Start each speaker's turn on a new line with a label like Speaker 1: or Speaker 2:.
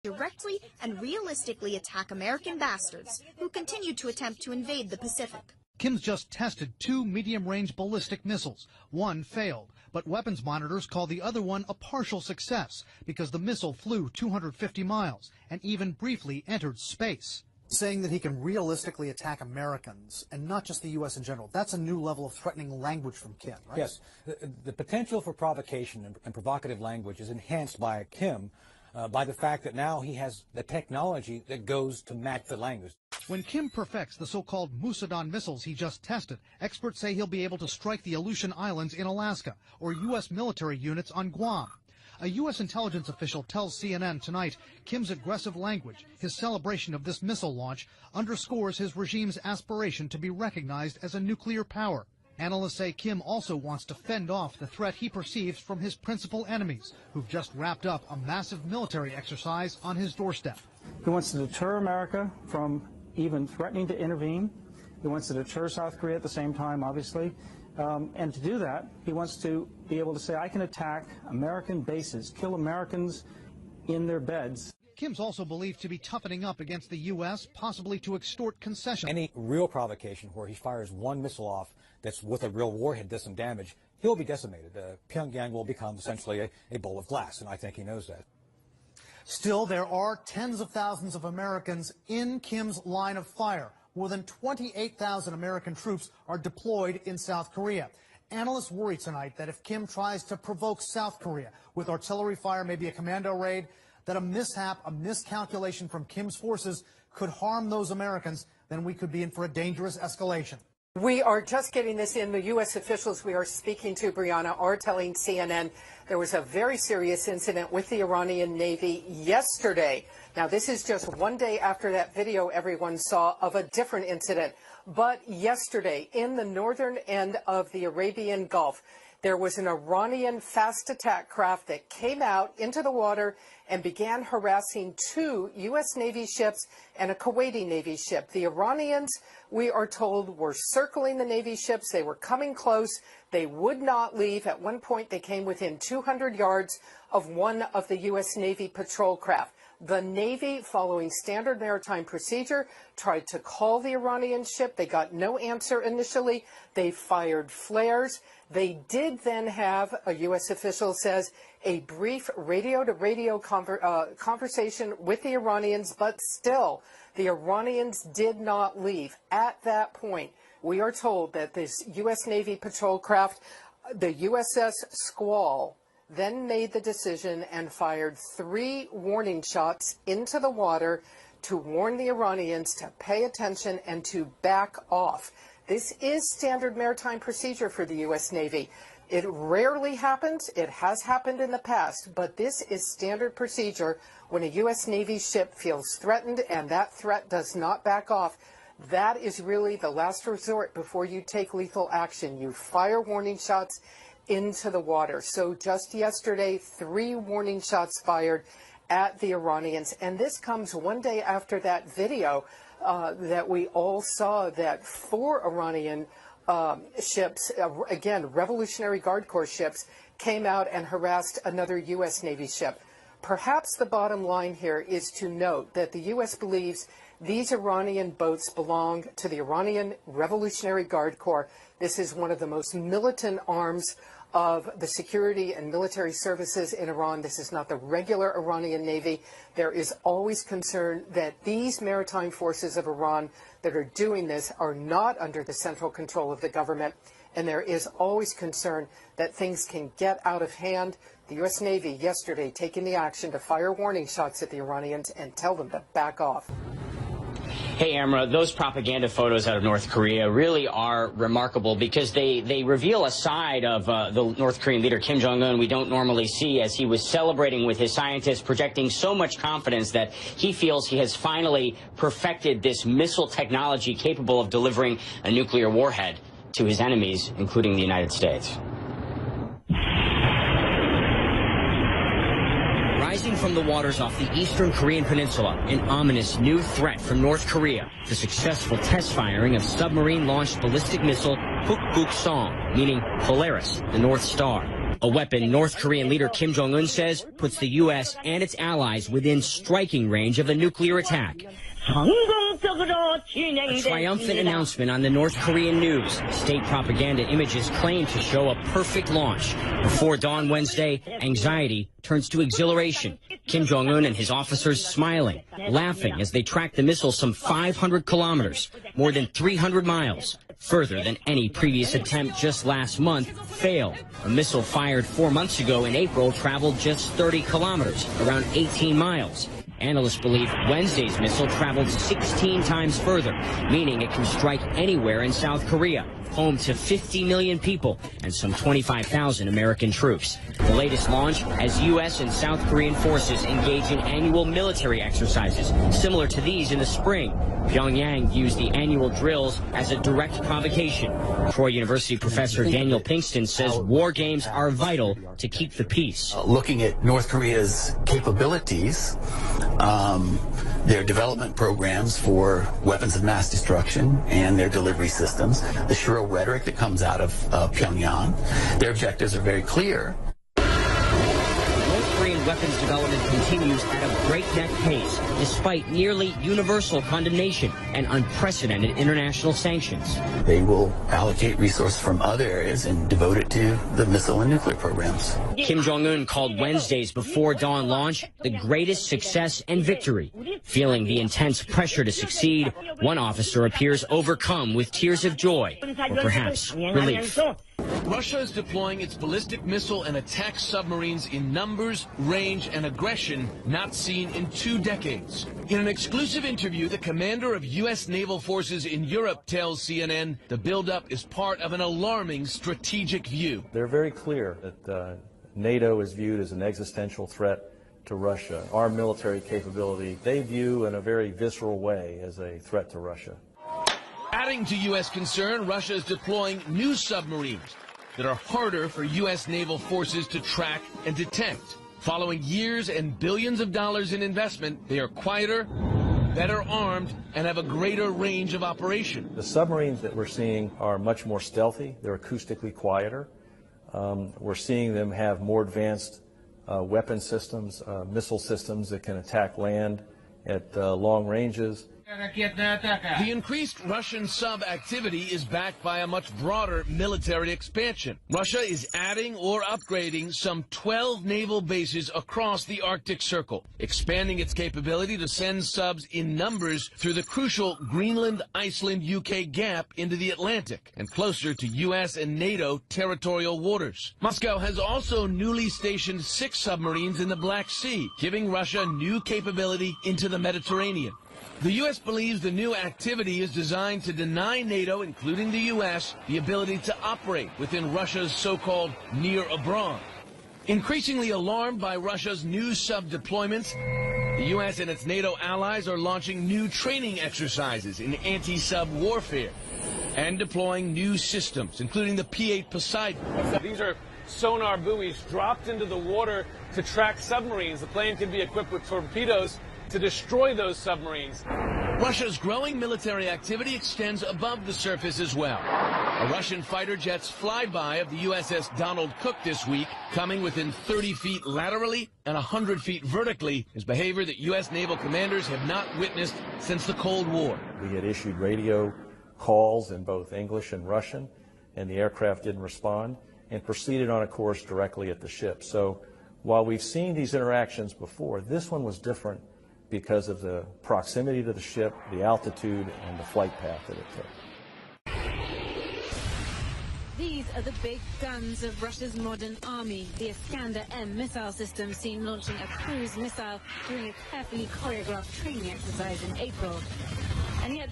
Speaker 1: directly and realistically attack American bastards who continue to attempt to invade the Pacific.
Speaker 2: Kim's just tested 2 medium-range ballistic missiles. One failed, but weapons monitors call the other one a partial success because the missile flew 250 miles and even briefly entered space.
Speaker 3: Saying that he can realistically attack Americans and not just the U.S. in general, that's a new level of threatening language from Kim, right?
Speaker 4: Yes. The potential for provocation and provocative language is enhanced by Kim by the fact that now he has the technology that goes to match the language.
Speaker 2: When Kim perfects the so-called Musadon missiles he just tested, experts say he'll be able to strike the Aleutian Islands in Alaska or U.S. military units on Guam. A U.S. intelligence official tells CNN tonight Kim's aggressive language, his celebration of this missile launch, underscores his regime's aspiration to be recognized as a nuclear power. Analysts say Kim also wants to fend off the threat he perceives from his principal enemies, who've just wrapped up a massive military exercise on his doorstep.
Speaker 5: He wants to deter America from even threatening to intervene. He wants to deter South Korea at the same time, obviously. And to do that, he wants to be able to say, I can attack American bases, kill Americans in their beds.
Speaker 2: Kim's also believed to be toughening up against the U.S., possibly to extort concessions.
Speaker 4: Any real provocation where he fires one missile off that's with a real warhead does some damage, he'll be decimated. Pyongyang will become essentially a bowl of glass, and I think he knows that.
Speaker 3: Still, there are tens of thousands of Americans in Kim's line of fire. More than 28,000 American troops are deployed in South Korea. Analysts worry tonight that if Kim tries to provoke South Korea with artillery fire, maybe a commando raid, that a mishap, a miscalculation from Kim's forces could harm those Americans, then we could be in for a dangerous escalation.
Speaker 6: We are just getting this in. The U.S. officials we are speaking to, Brianna, are telling CNN there was a very serious incident with the Iranian Navy yesterday. Now, this is just one day after that video everyone saw of a different incident. But yesterday, in the northern end of the Arabian Gulf, there was an Iranian fast attack craft that came out into the water and began harassing 2 U.S. Navy ships and a Kuwaiti Navy ship. The Iranians, we are told, were circling the Navy ships. They were coming close. They would not leave. At one point, they came within 200 yards of one of the U.S. Navy patrol craft. The Navy, following standard maritime procedure, tried to call the Iranian ship. They got no answer initially. They fired flares. They did then have, a U.S. official says, a brief radio-to-radio conversation with the Iranians, but still, the Iranians did not leave. At that point, we are told that this U.S. Navy patrol craft, the USS Squall, then made the decision and fired 3 warning shots into the water to warn the Iranians to pay attention and to back off. This is standard maritime procedure for the U.S. Navy. It rarely happens. It has happened in the past, but this is standard procedure when a U.S. Navy ship feels threatened and that threat does not back off. That is really the last resort before you take lethal action. You fire warning shots into the water. So just yesterday, 3 warning shots fired at the Iranians. And this comes one day after that video that we all saw that 4 Iranian ships, again, Revolutionary Guard Corps ships, came out and harassed another U.S. Navy ship. Perhaps the bottom line here is to note that the U.S. believes these Iranian boats belong to the Iranian Revolutionary Guard Corps. This is one of the most militant arms of the security and military services in Iran. This is not the regular Iranian Navy. There is always concern that these maritime forces of Iran that are doing this are not under the central control of the government, and there is always concern that things can get out of hand. The U.S. Navy yesterday taking the action to fire warning shots at the Iranians and tell them to back off.
Speaker 7: Hey, Amra, those propaganda photos out of North Korea really are remarkable because they reveal a side of the North Korean leader, Kim Jong-un, we don't normally see, as he was celebrating with his scientists, projecting so much confidence that he feels he has finally perfected this missile technology capable of delivering a nuclear warhead to his enemies, including the United States. Rising from the waters off the eastern Korean peninsula, an ominous new threat from North Korea, the successful test firing of submarine-launched ballistic missile Hukguk-song, meaning Polaris, the North Star. a weapon North Korean leader Kim Jong-un says puts the U.S. and its allies within striking range of a nuclear attack. A triumphant announcement on the North Korean news. State propaganda images claim to show a perfect launch. Before dawn Wednesday, anxiety turns to exhilaration. Kim Jong-un and his officers smiling, laughing as they track the missile some 500 kilometers, more than 300 miles, further than any previous attempt just last month failed. A missile fired 4 months ago in April traveled just 30 kilometers, around 18 miles. Analysts believe Wednesday's missile traveled 16 times further, meaning it can strike anywhere in South Korea, home to 50 million people and some 25,000 American troops. The latest launch as U.S. and South Korean forces engage in annual military exercises, similar to these in the spring. Pyongyang used the annual drills as a direct provocation. Troy University professor Daniel Pinkston says war games are vital to keep the peace.
Speaker 8: Looking at North Korea's capabilities, their development programs for weapons of mass destruction and their delivery systems, the shrill rhetoric that comes out of Pyongyang, their objectives are very clear.
Speaker 7: North Korean weapons development continues at a breakneck pace, despite nearly universal condemnation and unprecedented international sanctions.
Speaker 8: They will allocate resources from other areas and devote it to the missile and nuclear programs.
Speaker 7: Kim Jong-un called Wednesday's before dawn launch the greatest success and victory. Feeling the intense pressure to succeed, one officer appears overcome with tears of joy, or perhaps relief.
Speaker 9: Russia is deploying its ballistic missile and attack submarines in numbers, range, and aggression not seen in 2 decades. In an exclusive interview, the commander of U.S. naval forces in Europe tells CNN the buildup is part of an alarming strategic view.
Speaker 10: They're very clear that NATO is viewed as an existential threat to Russia. Our military capability, they view in a very visceral way as a threat to Russia.
Speaker 9: Adding to U.S. concern, Russia is deploying new submarines that are harder for U.S. naval forces to track and detect. Following years and billions of dollars in investment, they are quieter, better armed, and have a greater range of operation.
Speaker 10: The submarines that we're seeing are much more stealthy. They're acoustically quieter. We're seeing them have more advanced weapon systems, missile systems that can attack land at long ranges.
Speaker 9: The increased Russian sub-activity is backed by a much broader military expansion. Russia is adding or upgrading some 12 naval bases across the Arctic Circle, expanding its capability to send subs in numbers through the crucial Greenland-Iceland-UK gap into the Atlantic and closer to U.S. and NATO territorial waters. Moscow has also newly stationed 6 submarines in the Black Sea, giving Russia new capability into the Mediterranean. The U.S. believes the new activity is designed to deny NATO, including the U.S., the ability to operate within Russia's so-called near abroad. Increasingly alarmed by Russia's new sub-deployments, the U.S. and its NATO allies are launching new training exercises in anti-sub warfare and deploying new systems, including the P-8 Poseidon.
Speaker 11: These are sonar buoys dropped into the water to track submarines. The plane can be equipped with torpedoes to destroy those submarines.
Speaker 9: Russia's growing military activity extends above the surface as well. A Russian fighter jet's flyby of the USS Donald Cook this week, coming within 30 feet laterally and 100 feet vertically, is behavior that U.S. naval commanders have not witnessed since the Cold War.
Speaker 10: We had issued radio calls in both English and Russian, and the aircraft didn't respond and proceeded on a course directly at the ship. So while we've seen these interactions before, this one was different because of the proximity to the ship, the altitude, and the flight path that it took.
Speaker 12: These are the big guns of Russia's modern army. The Iskander-M missile system seen launching a cruise missile during a carefully choreographed training exercise in April. And yet